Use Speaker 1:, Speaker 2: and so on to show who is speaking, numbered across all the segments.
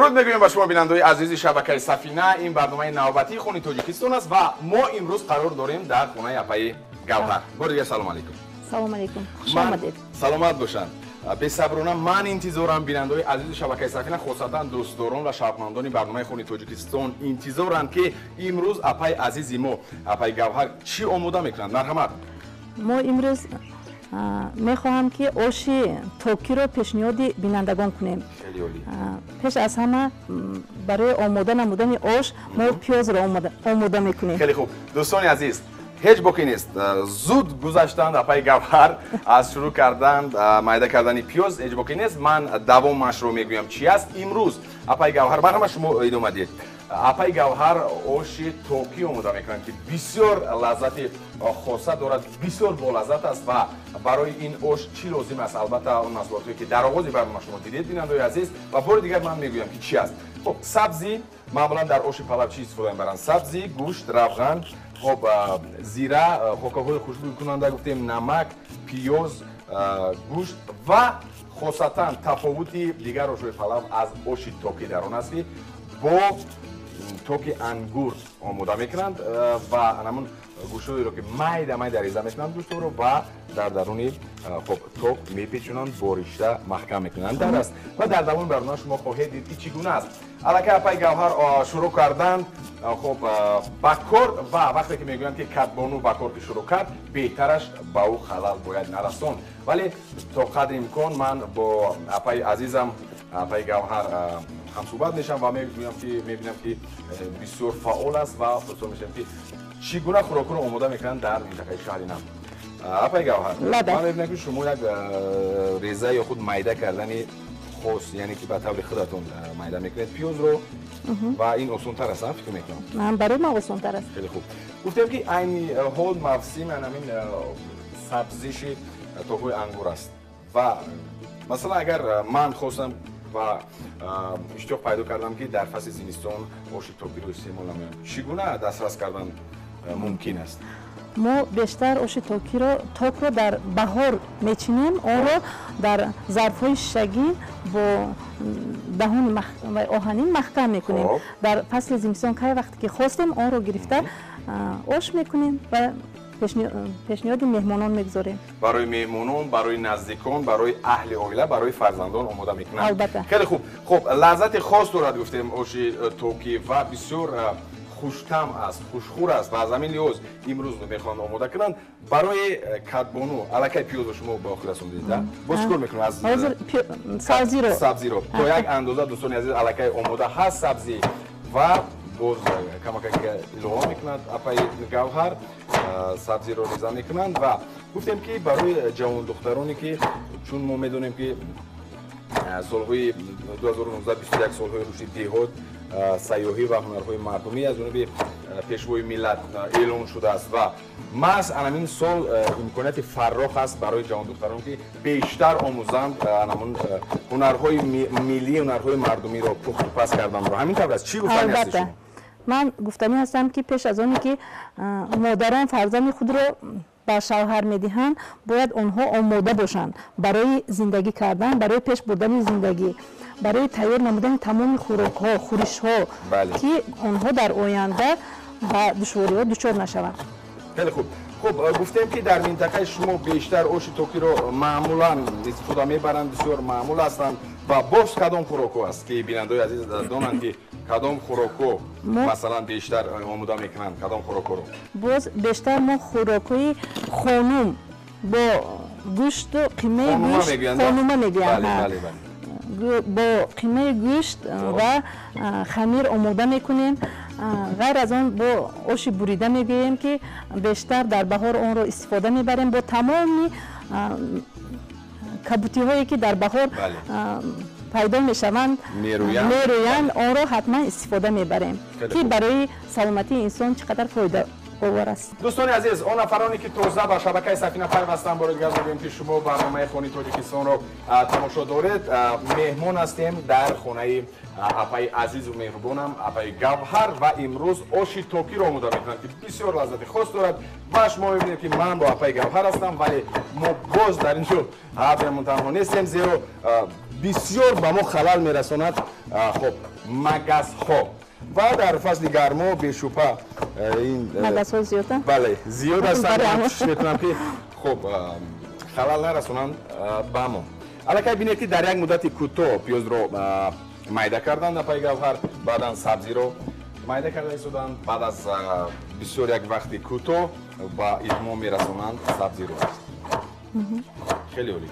Speaker 1: درود میگویم به شما بینندگان عزیز شبکه سفینه. این برنامه نوبتی خونی تاجیکستان است و ما امروز قرار داریم در خانه اپای گوهر. بار دیگه سلام علیکم.
Speaker 2: سلام علیکم. خوش آمدید.
Speaker 1: سلامت باشند. بصبرانه من انتظارم بینندگان عزیز شبکه سفینه، خاصتا دوستداران و شهروندان برنامه خونی تاجیکستان انتظارند که امروز اپای عزیز ما اپای گوهر چی آماده میکنند. مرحمت.
Speaker 2: ما امروز میخواهم که آش توکی رو پیشنهاد بینندگان کنیم.
Speaker 1: خیلی عالی.
Speaker 2: پیش از همه برای آماده نمودن آش ما پیاز رو آماده میکنیم.
Speaker 1: خیلی خوب دوستان عزیز، هیچ باکی نیست، زود گذشتند اپای گوهر از شروع کردند میده کردن پیاز. هیچ باکی نیست، من دوامش رو میگویم چی است. امروز اپای گوهر برنامه شما ادامه دید. اپای گوهر آش توکی آماده میکنند که بسیار لذت خاصه دارد، بسیار با لذت است و برای این آش چی لازم است؟ البته اون محصولاتی که در آغاز برنامه شما دیدید بینندگان عزیز و بار دیگر من میگویم که چی است. خب سبزی معمولا در آش پلو چی استفاده میبرند؟ سبزی، گوشت، روغن، خب زیره، خوکاهای خوشبو کننده گفتیم، نمک، پیاز، گوشت و خاصتا تفاوتی دیگر آش پلو از آش توکی در آن است که با توکی انگور آماده میکنند و همون گوشت‌هایی رو که میده ریزه میکنند گوشت رو و در درون خب توک میپیچونند، بارشته محکم میکنند در است و در دوام برنامه شما خواهید دید که چگونه است. الکی اپای گوهر شروع کردند خب بکار و وقتی که میگویند که کدبانو بکار که شروع کرد بهترش با او خلل باید نرسون، ولی تا قدر امکان من با اپای عزیزم اپای گوهر هم صحبت میشم و میبینم که بسیار فعال است و پرسان میشم که چگونه خوراک رو آماده میکنن در منطقه شهر نم. اپای گوهر من میبینم که شما یک ریزه یا خود میده کردن خاص، یعنی که به طور خودتون میده میکنید پیاز رو و این آسان تر است فکر میکنم.
Speaker 2: من برای ما آسان تر است.
Speaker 1: خیلی خوب. گفتم که این حال موسم همین سبزیش توکی انگور است و مثلا اگر من خواستم و اشتیاق پیدا کردم که در فصل زمستان آش توکی رو استعمال نمایم، چگونه دسترس کردن ممکن است؟
Speaker 2: ما بیشتر آش توکی رو در بهار میچینیم، آن رو در ظرف‌های شگی با دهان آهنین محکم میکنیم. در فصل زمستان که وقتی که خواستیم آن رو گرفته آش میکنیم و پیشنهاد مهمانان میگذاریم. برای
Speaker 1: مهمانان، برای نزدیکان، برای اهل عائله، برای فرزندان آماده میکنن.
Speaker 2: البته.
Speaker 1: خیلی خوب. خب لذت خاص دارد گفتیم آش توکی و بسیار خوش‌طعم است، خوشخور است و از همین لحاظ امروز میخوان آماده کنند. برای کدبانو الکی پیاز شما با خود رسوندید. باز چیکار میکنید؟ از سبزی رو تا یک اندازه دوستان عزیز الکی آماده هست سبزی و باز کمک الهام میکنند اپای گوهر سبزی رو ریزه میکنند و گفتیم که برای جوان دخترانی که چون ما میدونیم که سالهای 2019 21 سالهای رشد دهات سیاحی و هنرهای مردمی از جانب پیشوای ملت اعلام شده است و محض همین سال امکانیت فراخ است برای جوان دختران که بیشتر آموزند هنرهای ملی، هنرهای مردمی را پخت و پس کردن رو. همین طور است. چی گفتنی هستی شما؟
Speaker 2: من گفتنی هستم که پیش از آنی که مادران فرزند خود را به شوهر میدهند باید آنها آماده باشند برای زندگی کردن، برای پیش بردن زندگی، برای تیار نمودن تمام خوراک ها، خورش ها که آنها در آینده به دشواری ها دچار نشوند.
Speaker 1: خیلی خوب. خب گفتیم که در منطقه شما بیشتر آش توکی رو معمولا استفاده میبرند، بسیار معمول هستند و باز کدام خوراک است که بینندگان عزیز دانند که کدام خوراک مثلا بیشتر آماده میکنند؟ کدام خوراک رو؟
Speaker 2: باز بیشتر ما خوراکای خانم با گوشت و قیمه گوشت خانومه میگویند. با قیمه گوشت و خمیر آماده میکنیم. غیر از آن با آش بریده میگوییم که بیشتر در بهار آن را استفاده میبریم. با تمامی کبوتی هایی که در بهار پیدا میشوند میرویند آن را حتما استفاده میبریم که برای سلامتی انسان چقدر فایده آور است.
Speaker 1: دوستان عزیز، آن نفرانی که تازه به شبکه سفینه پیوستن بار دیگر میگویم که شما برنامه خونی تاجیکستان رو تماشا دارید. مهمان هستیم در خانه اپای عزیز و مهربانم اپای گوهر و امروز آش توکی رو آماده میکنند که بسیار لذت خاص دارد. و شما میبینید که من با اپای گوهر هستم ولی ما باز در اینجا حرفمون تنها نیستیم زیرا بسیار به ما خلل میرساند. خب магазҳо ва дар фасли гармо бешубҳа ин
Speaker 2: магазҳо зиёданд.
Speaker 1: бале зиёд ҳастанд. ман кӯшиш мекунам ки хуб халал нарасонанд ба мо. аллакай бинед ки дар як муддати кӯтоҳ пиёзро майда карданд апай гавҳар, баъдан сабзиро майда карда истоданд, баъд аз бисёр як вақти кӯтоҳ ба итмом мерасонанд сабзиро. хеле олӣ.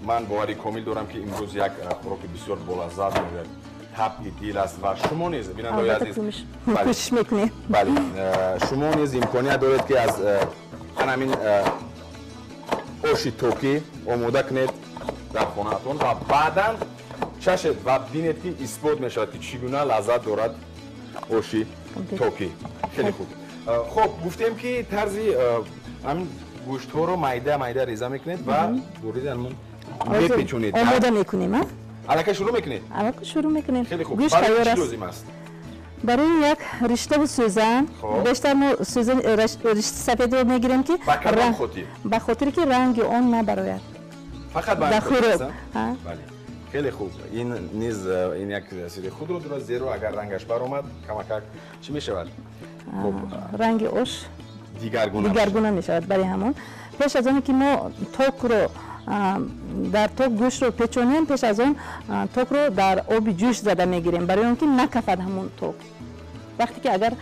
Speaker 1: ман бовари комил дорам ки имрӯз як хӯроки бисёр болаззат меояд. табки дил аст ва шумо низ бинандаи азиз
Speaker 2: кӯшиш мекунем.
Speaker 1: бале шумо низ имконият доред ки аз ҳамин оши токӣ омода кунед дар хонаатон ва баъдан чашед ва бинед ки исбот мешавад ки чӣ гуна лаззат дорад оши токӣ. хеле хуб. хуб гуфтем ки тарзи ҳамин гӯштҳоро майда реза мекунед ва бурид ҳамон мепечонед.
Speaker 2: омода мекунем.
Speaker 1: аллакай шурӯъ мекунед?
Speaker 2: аллакай шурӯъ мекунем.
Speaker 1: хеле хуб.
Speaker 2: гӯшт
Speaker 1: барои
Speaker 2: тайёр
Speaker 1: чӣ
Speaker 2: аст.
Speaker 1: лозим аст?
Speaker 2: барои як риштаву сӯзан бештар мо сӯзан ришти сафедро мегирем ки ба хотире ки ранги он набарояд.
Speaker 1: фақат ба
Speaker 2: хӯрок.
Speaker 1: бале хеле хуб. ин низ ин як сири худро дорад, зеро агар рангаш баромад камакак чӣ мешавад?
Speaker 2: ранги ош дигаргуна мешавад. барои ҳамон пеш аз оне ки мо токро дар ток гӯштро печонем, пеш аз он токро дар оби ҷӯш зада мегирем, барои он ки накафад ҳамон ток. вақте ки агар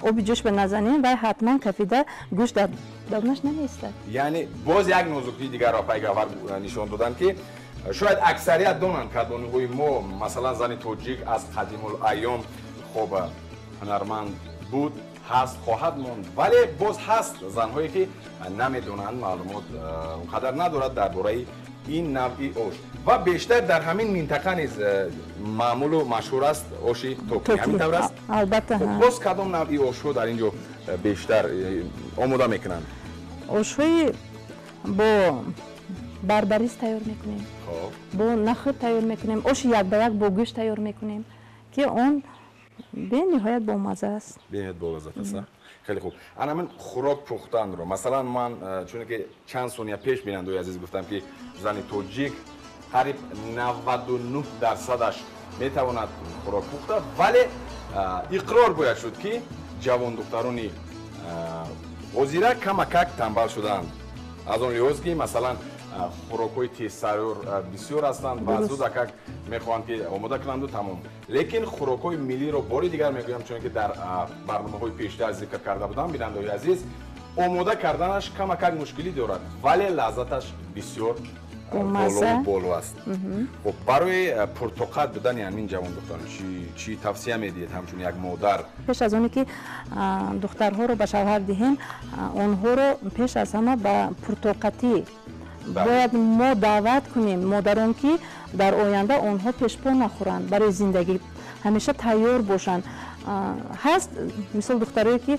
Speaker 2: оби ҷӯшро назанем вай ҳатман кафида гӯшт дар давнаш намеистад.
Speaker 1: яъне боз як нозукии дигарро апай гавҳар нишон доданд ки шояд аксарият донанд кадониҳои мо, масалан зани тоҷик аз қадимулайём хоб ҳунарманд буд, ҳаст, хоҳад монд, вале боз ҳаст занҳое ки намедонанд, маълумот он қадар надорад дар бораи ин навъи ош ва бештар дар ҳамин минтақа низ маъмулу машҳур аст оши токӣ. ҳамин тавр аст?
Speaker 2: албатта.
Speaker 1: боз кадом навъи ошҳо дар ин ҷо бештар омода мекунанд?
Speaker 2: ошҳои бо барбарис тайёр мекунем, бо нахр тайёр мекунем, оши як ба як бо гӯшт тайёр мекунем ки он бениҳоят бомазза аст.
Speaker 1: бениҳоят болаззат аст. хеле хуб. ана ман хӯрок пухтанро масалан ман чуне ки чанд сония пеш бинандаи азиз гуфтам ки зани тоҷик қариб 99% метавонад хӯрок пухта, вале иқрор бояд шуд ки ҷавондухтарони ҳозира камакак тамбал шудаанд. аз он лиҳоз ки масалан хӯрокҳои тезсайёр бисёр ҳастанд ва зудакак мехоҳанд ки омода кунанду тамом. лекин хӯрокҳои миллиро бори дигар мегӯям, чуне ки дар барномаҳои пештар зикр карда будам, бинандаи азиз, омода карданаш камакак мушкилӣ дорад, вале лаззаташ бисёр боло аст. хуб барои пуртоқат будани ҳамин ҷавондухтарон чӣ тавсия медиҳед ҳамчун як модар?
Speaker 2: пеш аз оне ки духтарҳоро ба шавҳар диҳем, онҳоро пеш аз ҳама ба пуртоқатӣ бояд мо даъват кунем, модарон ки дар оянда онҳо пешпо нахӯранд, барои зиндагӣ ҳамеша тайёр бошанд. ҳаст мисол духтарое ки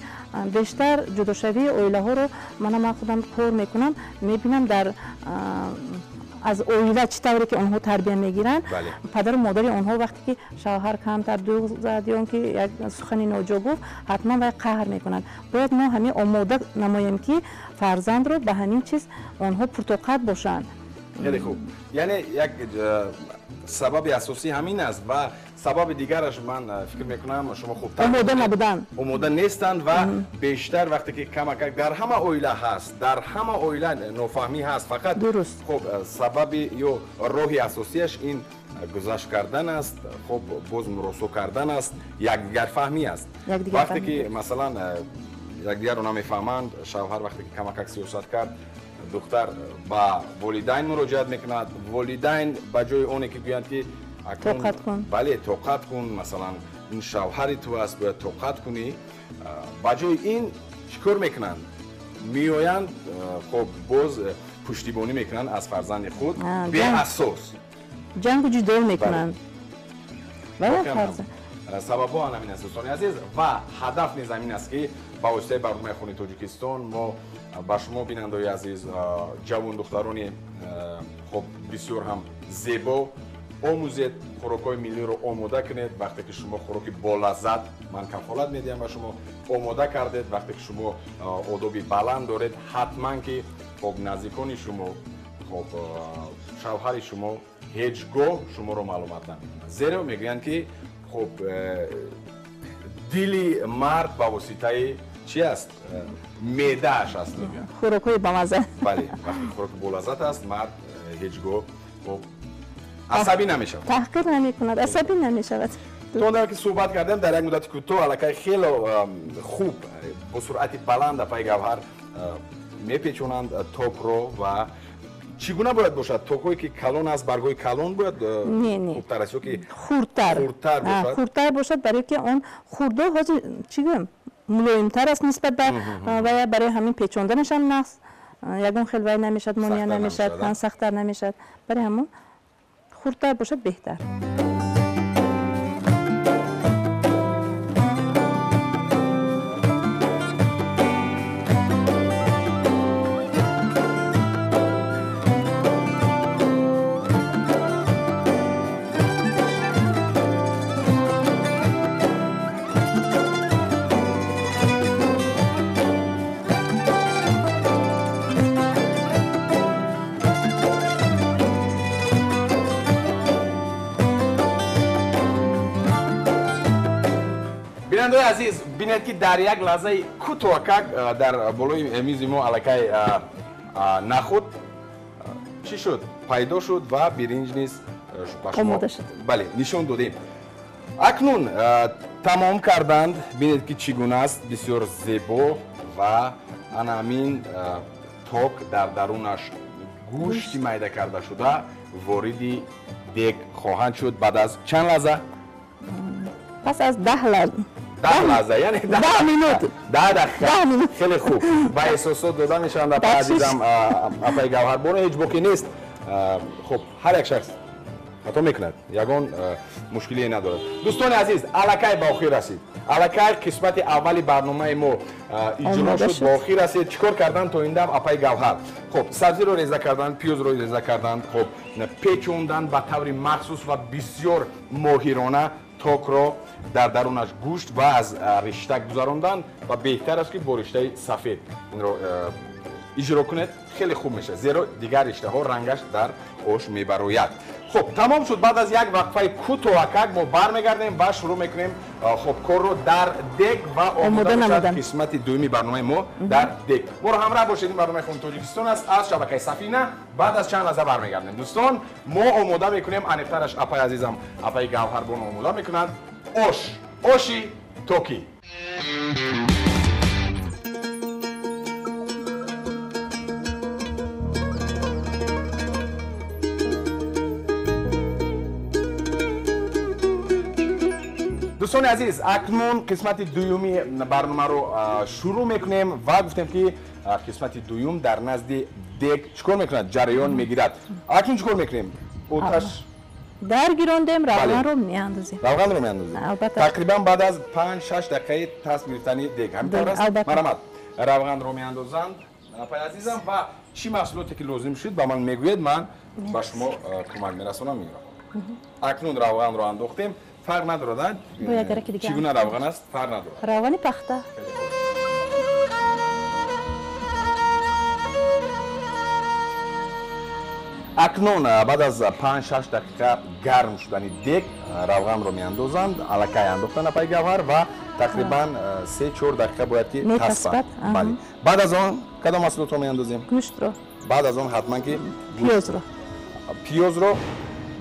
Speaker 2: бештар ҷудошавии оилаҳоро ман худам кор мекунам, мебинам дар аз оила чӣ тавре ки онҳо тарбия мегиранд, падару модари онҳо вақте ки шавҳар камтар дуғ зад ё ки як сухани ноҷо гуфт, ҳатман вай қаҳр мекунанд. бояд мо ҳамин омода намоем ки фарзандро ба ҳамин чиз онҳо пуртоқат бошанд.
Speaker 1: хеле хуб. яъне як сабаби асосӣ ҳамин аст ва сабаби дигараш ман фикр мекунам шумо хубтар
Speaker 2: омода набуданд,
Speaker 1: омода нестанд ва бештар вақте ки камакак дар ҳама оила ҳаст, дар ҳама оила нофаҳмӣ ҳаст, фақат хуб сабаби ё роҳи асосияш ин гузашт кардан аст, хуб боз муросо кардан аст, якдигарфаҳмӣ аст. вақте ки масалан якдигарро намефаҳманд, шавҳар вақте ки камакак сиёсат кард, духтар ба волидайн муроҷиат мекунад, волидайн ба ҷои оне ки гӯянд ки
Speaker 2: тоқат кун,
Speaker 1: бале тоқат кун, масалан ин шавҳари ту аст, бояд тоқат кунӣ, ба ҷои ин чӣ кор мекунанд? меоянд хоб боз пуштибонӣ мекунанд аз фарзанди худ беасос,
Speaker 2: ҷангу ҷидол мекунанд.
Speaker 1: сабабҳо ҳамин аст дӯстони азиз ва ҳадаф низ ҳамин аст ки ба воситаи барномаи Хони Тоҷикистон мо ба шумо бинандаи азиз ҷавондухтарони хоб бисёр ҳам зебо омӯзед, хӯрокҳои миллиро омода кунед. вақте ки шумо хӯроки болаззат, ман кафолат медиҳам ба шумо, омода кардед, вақте ки шумо одоби баланд доред, ҳатман ки хоб наздикони шумо, хоб шавҳари шумо ҳеҷ гоҳ шуморо маълумат намекунад, зеро мегӯянд ки خب دلی مرد با واسطه چی است؟ معده‌اش است میگن.
Speaker 2: خوراکای بامزه.
Speaker 1: بله وقتی خوراک بولازت است مرد هیچگاه خب عصبی نمیشه.
Speaker 2: تحقیر نمیکند، عصبی نمیشود.
Speaker 1: تو در که صحبت کردیم در یک مدت کوتاه الکی خیلی خوب با سرعت بلند پای گوهر میپیچونند توک رو و چگونه باید باشد؟ توکایی که کلان است برگای کلان باید
Speaker 2: نه
Speaker 1: خوبتر است که
Speaker 2: خردتر
Speaker 1: باشد؟
Speaker 2: خردتر باشد برای که اون خورده حاجی چی گویم ملایم‌تر است نسبت به و برای همین پیچوندنش هم نست یگان خیلی وای نمیشد مونیا نمیشد سخت‌تر نمیشد برای همون خردتر باشد بهتر.
Speaker 1: بیننده عزیز بینید که در یک لحظه کوتاه‌ک در بالای میز ما الکی نخود چی شد؟ پیدا شد و برنج نیز
Speaker 2: آماده شد.
Speaker 1: بله نشان دادیم. اکنون تمام کردند بینید که چگونه است بسیار زیبا و همین توک در درونش گوشت میده کرده شده وارد دیگ خواهند شد بعد از چند لحظه؟
Speaker 2: پس از 10 لحظه
Speaker 1: 10 لحظه یعنی
Speaker 2: 10 مینوت
Speaker 1: 10 دقیقه خیلی خوب با احساسات داده میشن در عزیزم اپای گوهر بونه هیچ بوکی نیست. خب هر یک شخص حتی میکند یگان مشکلی ندارد. دوستان عزیز الکی با آخر رسید الکی قسمت اولی برنامه ما اجرا شد با آخر رسید. چیکار کردن تا این دم اپای گوهر؟ خب سبزی رو ریزه کردن پیاز رو ریزه کردن خب پیچوندن به طور مخصوص و بسیار ماهرانه توک رو در درونش گوشت و از رشته گذراندن و بهتر است که با رشته سفید این رو اجرا کنید خیلی خوب میشه زیرا دیگر رشته ها رنگش در آش میبروید. خب تمام شد. بعد از یک وقفه کوتاه ما برمیگردیم و شروع میکنیم خب کار رو در دیگ و آماده شد قسمت دومی برنامه ما در دیگ. ما رو همراه باشید. این برنامه خون تاجیکستان است از شبکه سفینه. بعد از چند لحظه برمیگردیم. دوستان ما آماده میکنیم انیقترش اپای عزیزم اپای گوهربان آماده میکنند آشی توکی. دوستان عزیز اکنون قسمت دومی برنامه رو شروع میکنیم و گفتیم که قسمت دوم در نزد دیگ چیکار میکند جریان میگیرد. اکنون چیکار میکنیم؟ آتش
Speaker 2: در گیراندیم روغن رو میاندازیم.
Speaker 1: روغن رو میاندازیم. تقریبا بعد از 5-6 دقیقه تصمیم گرفتنی دیگ همینطور است. مرحمت روغن رو میاندازند اپای عزیزم و چی محصولاتی که لازم شد با من میگوید من با شما کمک میرسونم میگم. اکنون روغن رو انداختیم فرق ندارد. چگونه روغن است؟ فرق ندارد.
Speaker 2: روغن پخته.
Speaker 1: اکنون بعد از 5-6 دقیقه گرم شدن دیگ روغن رو میاندازند الکی انداختن پای گوهر و تقریبا 3-4 دقیقه باید که تصفیه. بله. بعد از آن کدام محصولات رو میاندازیم؟
Speaker 2: گوشت رو.
Speaker 1: بعد از آن حتما که پیاز رو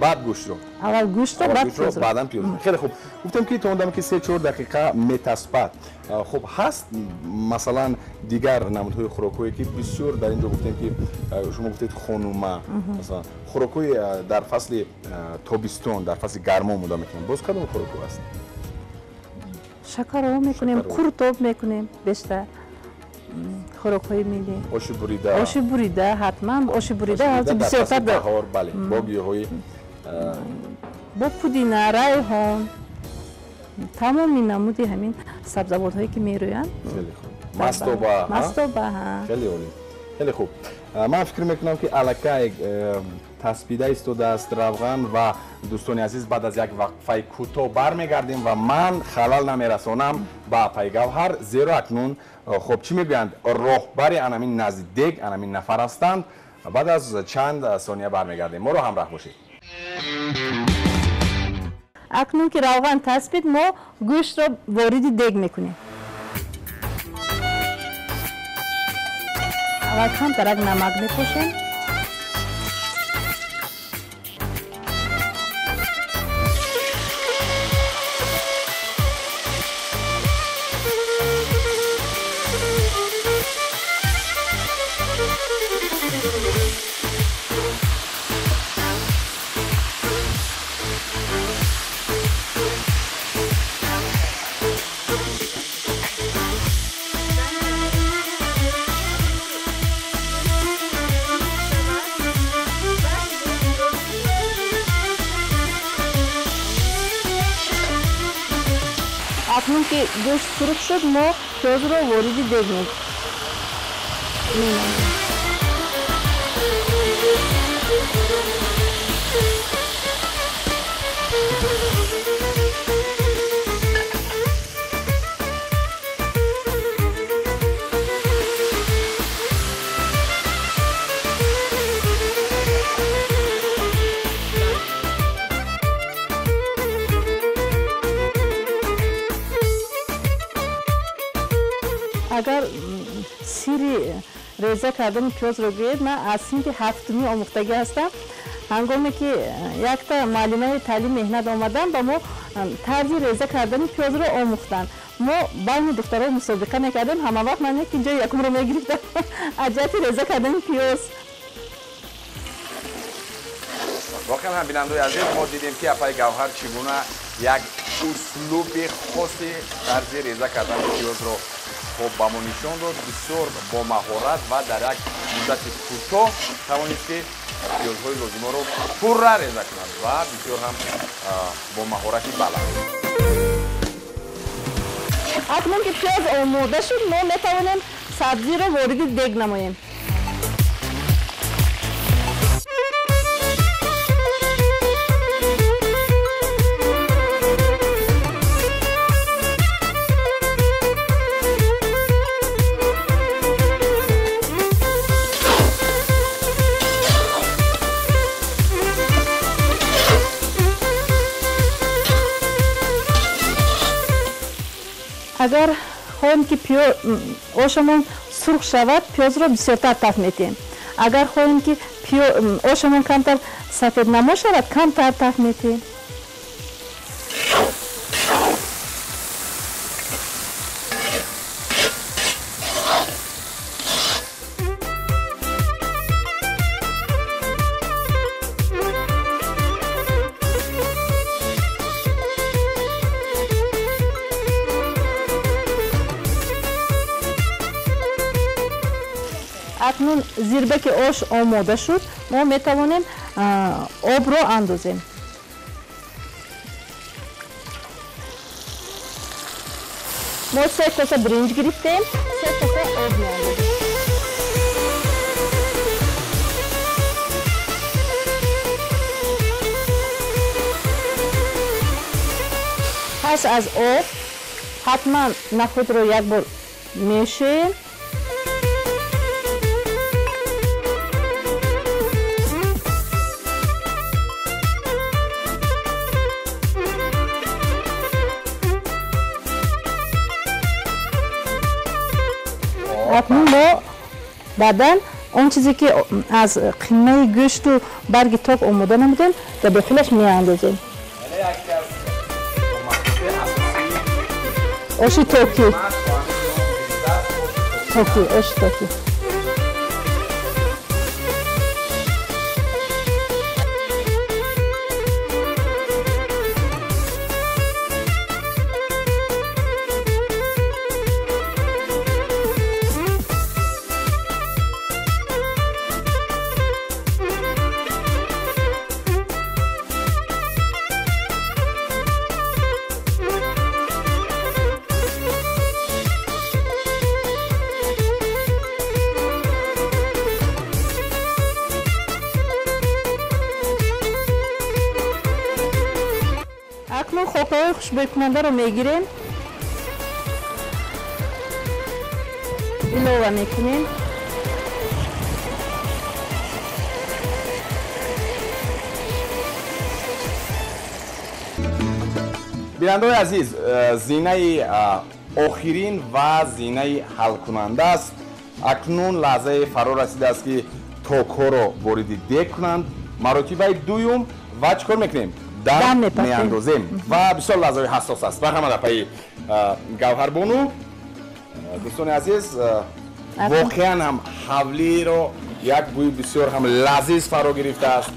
Speaker 1: بعد گوشت رو.
Speaker 2: اول گوشت رو بعد پیاز رو.
Speaker 1: بعداً پیاز. خیلی خوب. گفتم که تا اونجا که 3-4 دقیقه میتصفد. خب هست مثلا دیگر نمودهای خوراکایی که بسیار در اینجا گفتیم که شما گفتید خانوما مثلا خوراکایی در فصل تابستون در فصل گرما آماده میکنیم. باز کدوم خوراکو است؟
Speaker 2: شکر رو میکنیم کورتوب میکنیم بیشتر خوراکای میلی آش بریده حتما آش بریده بسیارتر
Speaker 1: بهار بله با گیاهای
Speaker 2: با پودینه ریحان تمام نمودی همین سبزیجات هایی که میرویند
Speaker 1: خیلی خوب مستوبه خیلی عالی خیلی خوب. من فکر میکنم که الکی تسبیده ایستاده است روغن و دوستان عزیز بعد از یک وقفه کوتاه برمیگردیم و من خلل نمیرسانم با پای گوهر زیرا اکنون خب چی میگویند راهبر انمین نزد دیگ انمین نفر هستند. بعد از چند ثانیه برمیگردیم. ما رو همراه باشید.
Speaker 2: اکنون که روغن چسبید ما گوشت را وارد دیگ میکنیم. اول کم ترک نمک میپوشیم. اکنون که گوشت سرخ شد ما پیاز رو وارد دیگ می‌کنیم. اگر سیری ریزه کردن پیاز رو گوید من از سمت هفتمی آموختگی هستم. هنگامی که یک تا معلمه تعلیم مهنت آمدن با ما طرز ریزه کردن پیاز رو آموختن. ما بین دخترها مسابقه میکردیم، همه وقت من اینجا یکم رو میگرفتم عجب ریزه کردن پیاز.
Speaker 1: واقعا هم بیننده عزیز ما دیدیم که اپای گوهر چگونه یک اسلوب خاصی طرز ریزه کردن پیاز رو خب با ما نشان داد. بسیار با مهارت و در یک مدت کوتاه توانست که پیازهای لازمه رو پرره ریزه کند و بسیار هم با مهارتی بلند.
Speaker 2: اکنون که پیاز آماده شد ما میتوانیم سبزی رو وارد دیگ نماییم. اگر خواهیم که آشمون سرخ شود پیاز را بسیارتر تفت میتیم. اگر خواهیم که آشمون کمتر سفید نما شود کمتر تفت میتیم. اکنون زیربک آش آماده شد ما میتوانیم آب رو اندازیم. ما 3 کاسه برنج گرفتیم، 3 کاسه آب میاندازیم. پس از آب حتما نخود رو یک بار میشیم. اکنون ما بعداً اون چیزی که از قیمه گوشت و برگ تاک آماده نمودیم که به خلش می اندازیم. آش تاکی. آش تاکی. اکنون خوک‌های خوشبو کننده رو میگیریم، ایلوه میکنیم.
Speaker 1: بیننده‌های عزیز، زینه آخرین و زینه حل کننده است. اکنون لحظه فرا رسیده است که توک‌ها رو وارد دیگ کنند. مراتب دوم و چیکار میکنیم؟ دم میاندازیم و بسیار لحظه حساس است. مرحمت اپای گوهربانو. دوستان عزیز، واقعا هم حولی رو یک بوی بسیار هم لذیذ فرا گرفته است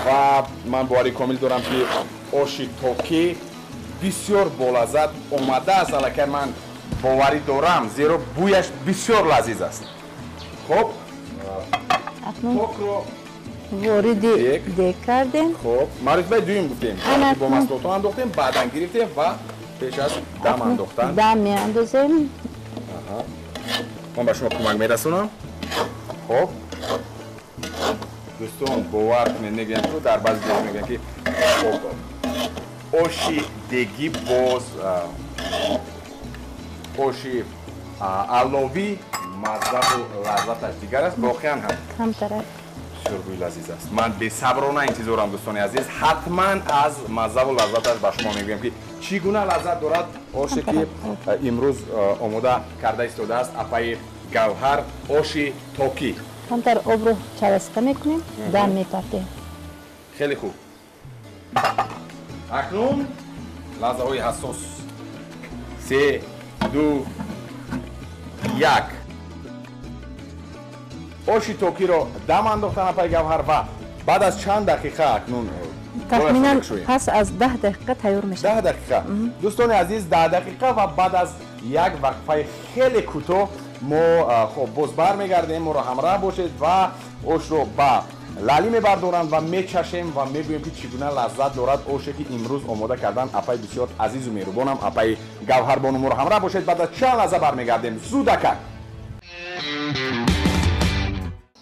Speaker 1: و من باوری کامل دارم که آش توکی بسیار بولذت اومده است. البته من باوری دارم زیرا بویش بسیار لذیذ است. خب توک رو
Speaker 2: وارد دیگ کردیم.
Speaker 1: خب مرتبه دویم گفتیم با مسلوطان انداختیم، بعدا گرفتیم و پیش از دم انداختن
Speaker 2: دم میاندازیم.
Speaker 1: من به شما کمک میرسونم. خب دوستان باور کنید میگن تو در بعضی جاها میگن که آشی دیگی باز آشی علاوی مزه و لذتش دیگر است. واقعا هم
Speaker 2: طرف
Speaker 1: بسیار بوی لذیذ است. من به صبرانه انتظارم دوستان عزیز، حتما از مزه و لذتش به شما میگویم که چگونه لذت دارد آشی که امروز آماده کرده ایستاده است اپای گوهر آشی توکی.
Speaker 2: همتر آب رو چرسته میکنیم، دم میپرتیم.
Speaker 1: خیلی خوب. اکنون لحظه های حساس 3 2 1 آشی توکی رو دم انداختن اپای گوهر و بعد از چند دقیقه اکنون
Speaker 2: تخمینا پس از 10 دقیقه تیار میشه.
Speaker 1: 10 دقیقه دوستان عزیز، 10 دقیقه و بعد از یک وقفه خیلی کوتاه ما خب باز برمیگردیم. ما رو همراه باشید و آش رو با لالی میبردارند و میچشیم و میگوییم که چگونه لذت دارد آشی که امروز آماده کردن اپای بسیار عزیز و مهربانم اپای گوهربانو. ما رو همراه باشید، بعد از چند لحظه برمیگردیم زودک.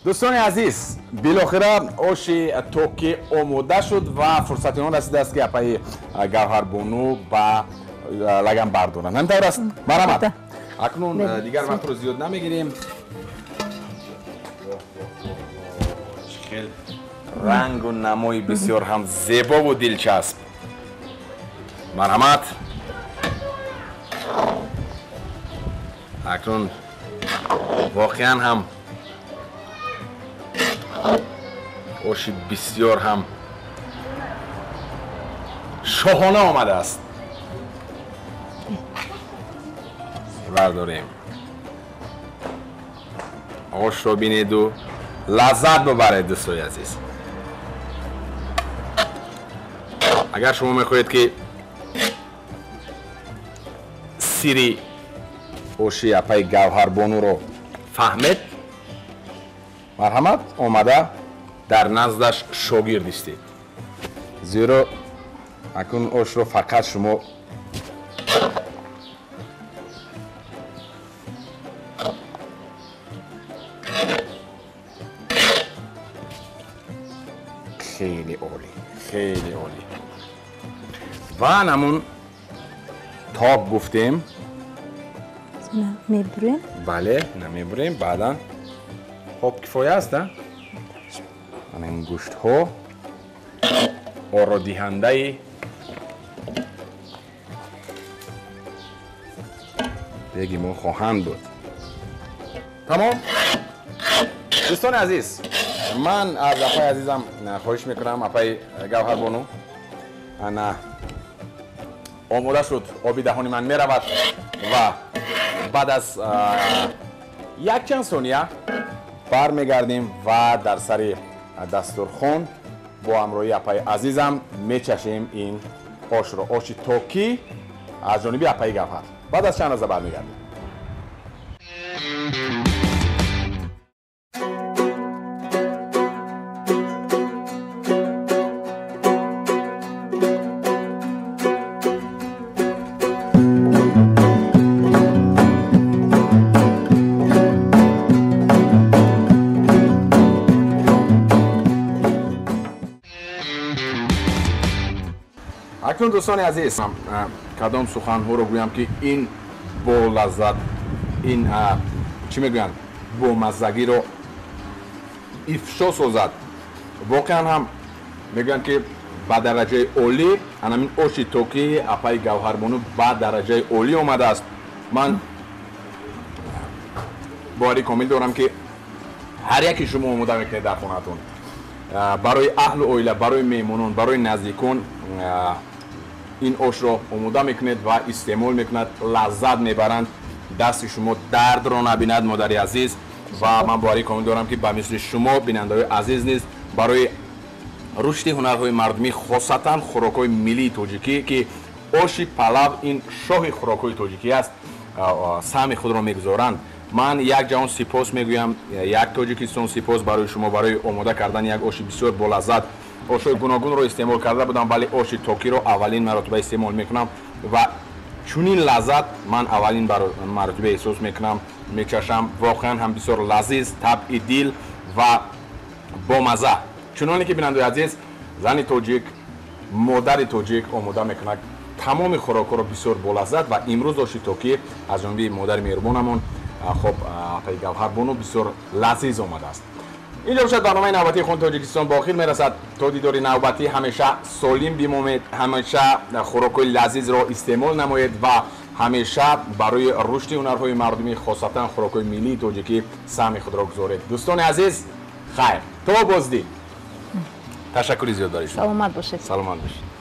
Speaker 1: دوستان عزیز، بالاخره آشی توکی آماده شد و فرصت آن رسیده است که اپای گوهربانو با لگن بردارند. همینطور است. مرحمت. اکنون دیگر وقت رو زیاد نمیگیریم. رنگ و نمای بسیار هم زیبا و دلچسب. مرحمت. اکنون واقعا هم آشی بسیار هم شاهانه آمده است. برداریم آش رو بینید و لذت ببرید دوستای عزیز. اگر شما میخواهید که سری آشی اپای گوهربانو رو فهمید، مرحمت آمده در نزدش شاگرد استید، زیرا اکنون آش رو فقط شما خیلی عالی، خیلی عالی. و نمون تاب گفتیم
Speaker 2: میبریم.
Speaker 1: بله نمیبریم. بعدا خب کفایه است. این گوشت ها آرا دهنده دیگه ما خواهند بود. تمام. دوستان عزیز، من از اپای عزیزم خواهش میکنم اپای گوهربانو انا آماده شد. آبی دهانی من میرود و بعد از یک چند ثانیه برمیگردیم و در سر دسترخوان با همراهی اپای عزیزم میچشیم این آش رو. آش توکی از جانب اپای گوهر. بعد از چند لحظه برمیگردیم. اکنون دوستان عزیز، کدام سخن ها رو گویم که این با لذت، این چی میگوین با مزگی رو افشا سازد. واقعا هم میگن که با درجه عالی همین اوشی توکی اپای گوهربانو با درجه عالی آمده است. من باوری کامل دارم که هر یکی شما آماده میکنید در خونتون برای اهل و عائله، برای میمونان، برای نزدیکان این آش را آماده میکنید و استعمال میکنید، لذت میبرند، دست شما درد را نبیند مادر عزیز. و من باوری کامل دارم که به مثل شما بیننده‌های عزیز نیز برای رشد هنرهای مردمی خاصتا خوراک‌های ملی تاجیکی که آش پلو این شاه خوراک‌های تاجیکی است سهم خود را میگذارند. من یک جهان سپاس میگویم، یک تاجیکستان سپاس برای شما برای آماده کردن یک آش بسیار با لذت. آش‌های گوناگون را استعمال کرده بودم ولی آش توکی را اولین مرتبه استعمال میکنم و چنین لذت من اولین مرتبه احساس میکنم، میچشم. واقعا هم بسیار لذیذ، طبع دل و با مزه. چنانه که بیننده عزیز زن تاجیک، مادر تاجیک آماده میکنه تمام خوراک‌ها را بسیار با لذت و امروز آش توکی از جانب مادر مهربانمون خب اپای گوهربانو بسیار لذیذ آمده است. اینجا باشد برنامه نوبتی خون تاجیکستان با آخر میرسد. تا دیدار نوبتی همیشه سالم بمانید، همیشه خوراک‌های لذیذ را استعمال نمایید و همیشه برای رشد هنرهای مردمی خاصتا خوراک‌های ملی تاجیکی سهم خود را گذارید. دوستان عزیز خیر تا بازدید. تشکر زیاد دارید.
Speaker 2: سلامت باشید.
Speaker 1: سلامت باشید.